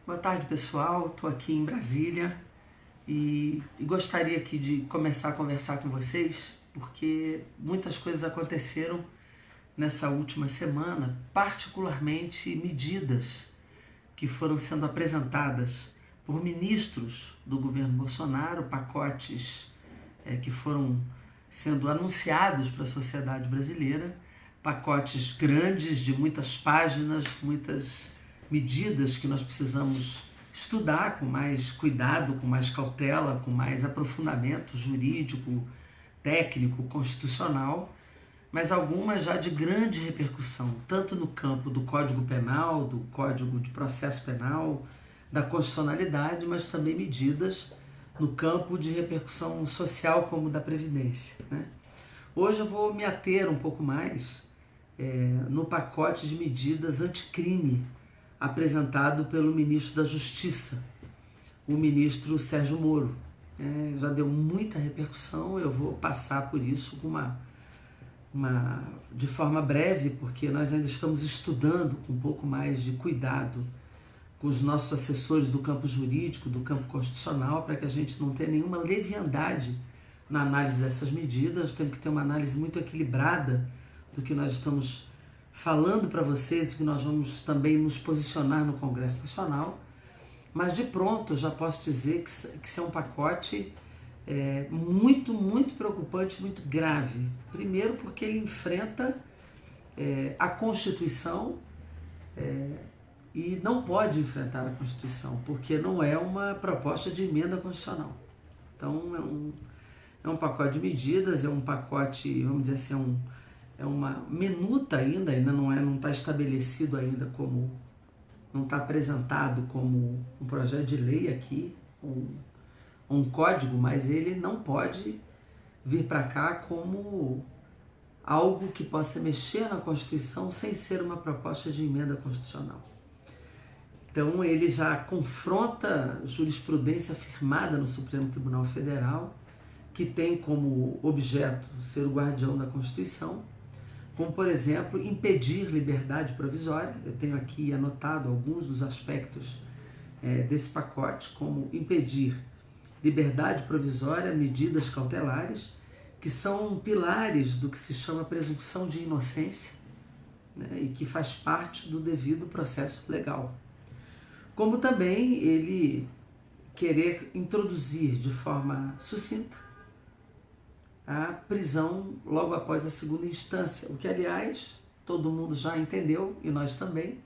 Boa tarde, pessoal. Estou aqui em Brasília e gostaria aqui de começar a conversar com vocês, porque muitas coisas aconteceram nessa última semana, particularmente medidas que foram sendo apresentadas por ministros do governo Bolsonaro, pacotes que foram sendo anunciados para a sociedade brasileira, pacotes grandes de muitas páginas, muitas medidas que nós precisamos estudar com mais cuidado, com mais cautela, com mais aprofundamento jurídico, técnico, constitucional, mas algumas já de grande repercussão, tanto no campo do Código Penal, do Código de Processo Penal, da constitucionalidade, mas também medidas no campo de repercussão social, como da Previdência, né? Hoje eu vou me ater um pouco mais no pacote de medidas anticrime apresentado pelo ministro da Justiça, o ministro Sérgio Moro. Já deu muita repercussão, eu vou passar por isso com de forma breve, porque nós ainda estamos estudando com um pouco mais de cuidado com os nossos assessores do campo jurídico, do campo constitucional, para que a gente não tenha nenhuma leviandade na análise dessas medidas. Temos que ter uma análise muito equilibrada do que nós estamos falando para vocês, do que nós vamos também nos posicionar no Congresso Nacional. Mas de pronto já posso dizer que isso é um pacote muito, muito preocupante, muito grave. Primeiro porque ele enfrenta a Constituição e não pode enfrentar a Constituição, porque não é uma proposta de emenda constitucional. Então é um pacote de medidas, é um pacote, vamos dizer assim, é uma minuta ainda não está estabelecido ainda como, não está apresentado como um projeto de lei aqui, um código, mas ele não pode vir para cá como algo que possa mexer na Constituição sem ser uma proposta de emenda constitucional. Então ele já confronta jurisprudência firmada no Supremo Tribunal Federal, que tem como objeto ser o guardião da Constituição, como, por exemplo, impedir liberdade provisória. Eu tenho aqui anotado alguns dos aspectos desse pacote, como impedir liberdade provisória, medidas cautelares, que são pilares do que se chama presunção de inocência, né, e que faz parte do devido processo legal. Como também ele querer introduzir de forma sucinta a prisão logo após a segunda instância, o que, aliás, todo mundo já entendeu, e nós também.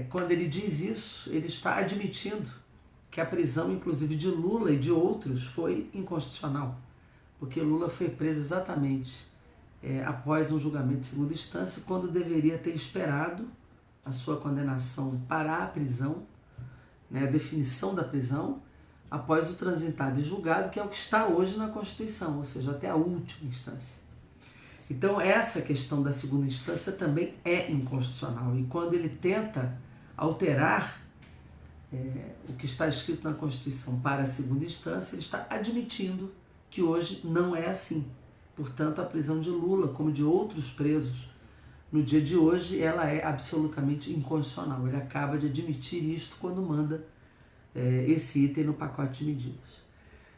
Quando ele diz isso, ele está admitindo que a prisão, inclusive de Lula e de outros, foi inconstitucional, porque Lula foi preso exatamente após um julgamento de segunda instância, quando deveria ter esperado a sua condenação para a prisão, né, a definição da prisão, após o transitado e julgado, que é o que está hoje na Constituição, ou seja, até a última instância. Então essa questão da segunda instância também é inconstitucional, e quando ele tenta alterar o que está escrito na Constituição para a segunda instância, ele está admitindo que hoje não é assim. Portanto, a prisão de Lula, como de outros presos no dia de hoje, ela é absolutamente inconstitucional. Ele acaba de admitir isto quando manda esse item no pacote de medidas.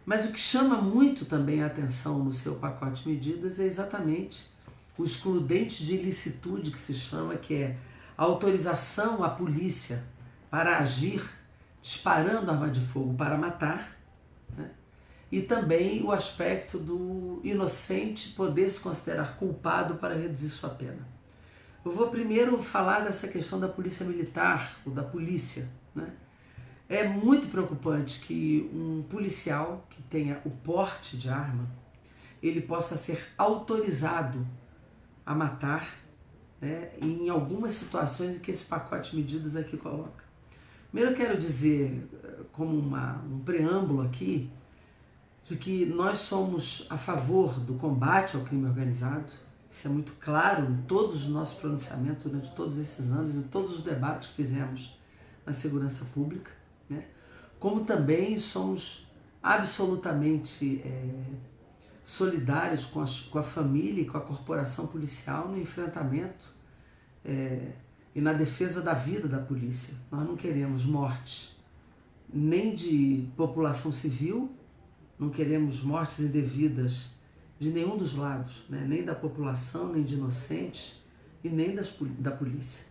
Mas o que chama muito também a atenção no seu pacote de medidas é exatamente o excludente de ilicitude, que se chama, que é a autorização à polícia para agir disparando arma de fogo para matar, né? E também o aspecto do inocente poder se considerar culpado para reduzir sua pena. Eu vou primeiro falar dessa questão da polícia militar, ou da polícia, né? É muito preocupante que um policial que tenha o porte de arma, ele possa ser autorizado a matar, né, em algumas situações em que esse pacote de medidas aqui coloca. Primeiro eu quero dizer, como um preâmbulo aqui, de que nós somos a favor do combate ao crime organizado. Isso é muito claro em todos os nossos pronunciamentos durante todos esses anos, em todos os debates que fizemos na segurança pública, né? Como também somos absolutamente solidários com a família e com a corporação policial no enfrentamento e na defesa da vida da polícia. Nós não queremos mortes nem de população civil, não queremos mortes indevidas de nenhum dos lados, né? Nem da população, nem de inocentes e nem da polícia.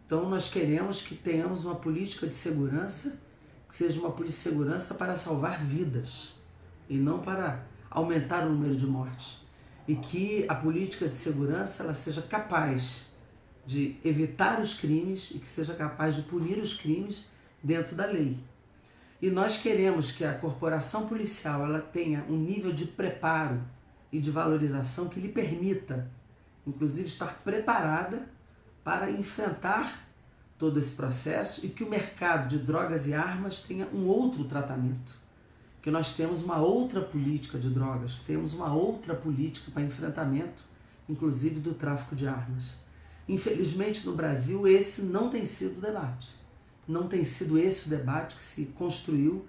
Então nós queremos que tenhamos uma política de segurança que seja uma polícia de segurança para salvar vidas e não para aumentar o número de mortes. E que a política de segurança ela seja capaz de evitar os crimes e que seja capaz de punir os crimes dentro da lei. E nós queremos que a corporação policial ela tenha um nível de preparo e de valorização que lhe permita, inclusive, estar preparada para enfrentar todo esse processo e que o mercado de drogas e armas tenha um outro tratamento. Que nós temos uma outra política de drogas, que temos uma outra política para enfrentamento, inclusive do tráfico de armas. Infelizmente, no Brasil, esse não tem sido o debate. Não tem sido esse o debate que se construiu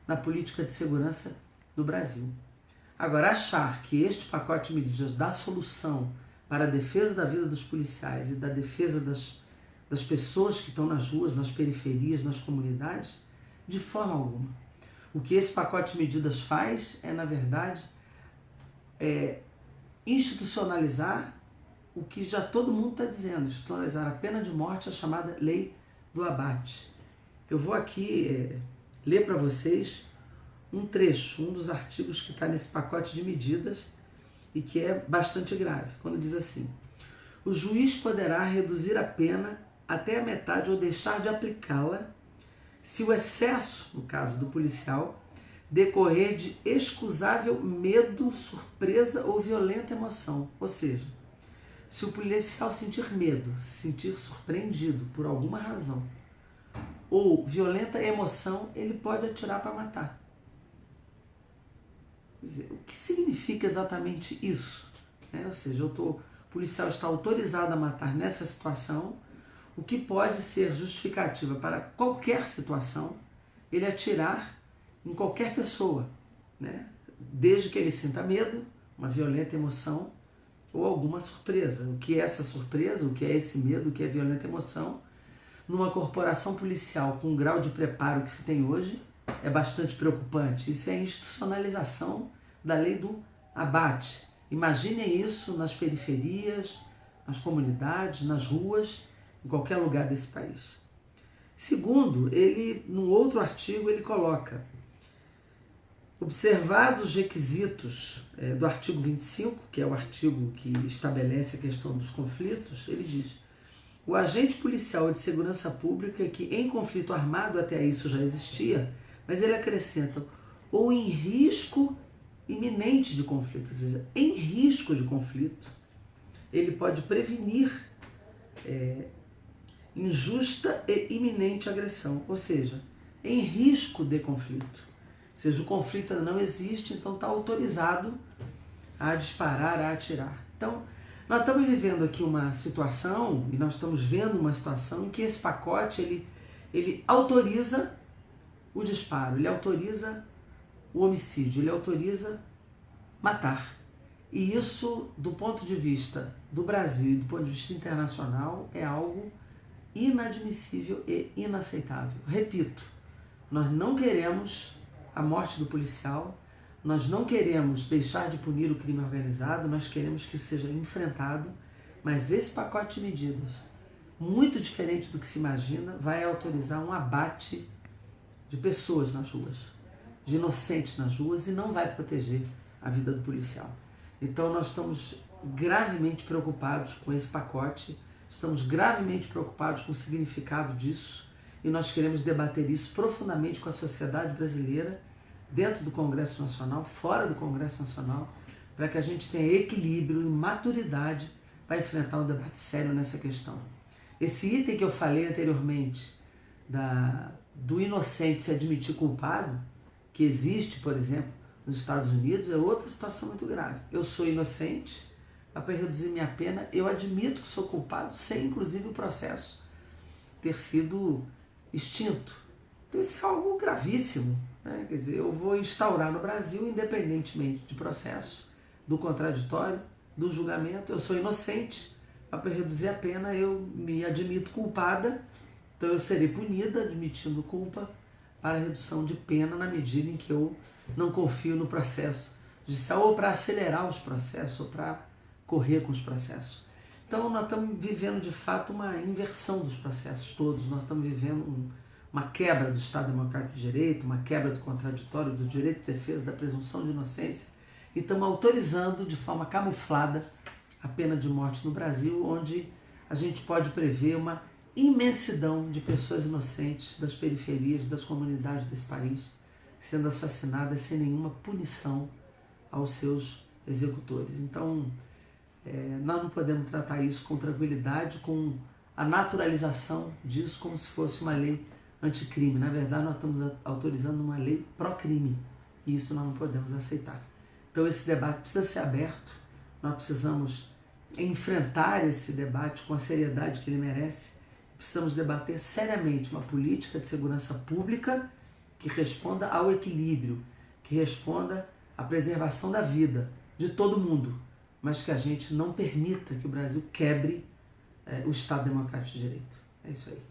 na política de segurança do Brasil. Agora, achar que este pacote de medidas dá solução para a defesa da vida dos policiais e da defesa das pessoas que estão nas ruas, nas periferias, nas comunidades, de forma alguma. O que esse pacote de medidas faz é, na verdade, institucionalizar o que já todo mundo está dizendo, institucionalizar a pena de morte, a chamada lei do abate. Eu vou aqui ler para vocês um trecho, um dos artigos que está nesse pacote de medidas e que é bastante grave, quando diz assim: o juiz poderá reduzir a pena até a metade ou deixar de aplicá-la se o excesso, no caso do policial, decorrer de excusável medo, surpresa ou violenta emoção. Ou seja, se o policial sentir medo, se sentir surpreendido por alguma razão ou violenta emoção, ele pode atirar para matar. Quer dizer, o que significa exatamente isso? Ou seja, o policial está autorizado a matar nessa situação, o que pode ser justificativa para qualquer situação, ele atirar em qualquer pessoa, desde que ele sinta medo, uma violenta emoção ou alguma surpresa. O que é essa surpresa, o que é esse medo, o que é violenta emoção, numa corporação policial com o grau de preparo que se tem hoje, é bastante preocupante. Isso é a institucionalização da lei do abate. Imaginem isso nas periferias, nas comunidades, nas ruas, em qualquer lugar desse país. Segundo, num outro artigo, ele coloca: observados os requisitos do artigo 25, que é o artigo que estabelece a questão dos conflitos, ele diz: o agente policial de segurança pública que em conflito armado, até isso já existia, mas ele acrescenta, ou em risco iminente de conflito, ou seja, em risco de conflito, ele pode prevenir injusta e iminente agressão, ou seja, em risco de conflito. Ou seja, o conflito ainda não existe, então está autorizado a disparar, a atirar. Então, nós estamos vivendo aqui uma situação, e nós estamos vendo uma situação em que esse pacote, ele autoriza o disparo, ele autoriza o homicídio, ele autoriza matar. E isso, do ponto de vista do Brasil e do ponto de vista internacional, é algo inadmissível e inaceitável. Repito, nós não queremos a morte do policial, nós não queremos deixar de punir o crime organizado, nós queremos que isso seja enfrentado, mas esse pacote de medidas, muito diferente do que se imagina, vai autorizar um abate de pessoas nas ruas, de inocentes nas ruas, e não vai proteger a vida do policial. Então nós estamos gravemente preocupados com esse pacote, estamos gravemente preocupados com o significado disso, e nós queremos debater isso profundamente com a sociedade brasileira, dentro do Congresso Nacional, fora do Congresso Nacional, para que a gente tenha equilíbrio e maturidade para enfrentar um debate sério nessa questão. Esse item que eu falei anteriormente, do inocente se admitir culpado, que existe, por exemplo, nos Estados Unidos, é outra situação muito grave. Eu sou inocente, mas para reduzir minha pena, eu admito que sou culpado, sem inclusive o processo ter sido extinto. Então isso é algo gravíssimo. Quer dizer, eu vou instaurar no Brasil, independentemente de processo, do contraditório, do julgamento, eu sou inocente, para reduzir a pena eu me admito culpada, então eu serei punida admitindo culpa para a redução de pena na medida em que eu não confio no processo judicial, ou para acelerar os processos, ou para correr com os processos. Então nós estamos vivendo de fato uma inversão dos processos todos, nós estamos vivendo uma quebra do Estado Democrático de Direito, uma quebra do contraditório, do direito de defesa, da presunção de inocência, e estamos autorizando de forma camuflada a pena de morte no Brasil, onde a gente pode prever uma imensidão de pessoas inocentes das periferias, das comunidades desse país, sendo assassinadas sem nenhuma punição aos seus executores. Então, nós não podemos tratar isso com tranquilidade, com a naturalização disso como se fosse uma lei anticrime. Na verdade, nós estamos autorizando uma lei pró-crime, e isso nós não podemos aceitar. Então, esse debate precisa ser aberto, nós precisamos enfrentar esse debate com a seriedade que ele merece, precisamos debater seriamente uma política de segurança pública que responda ao equilíbrio, que responda à preservação da vida de todo mundo, mas que a gente não permita que o Brasil quebre o Estado Democrático de Direito. É isso aí.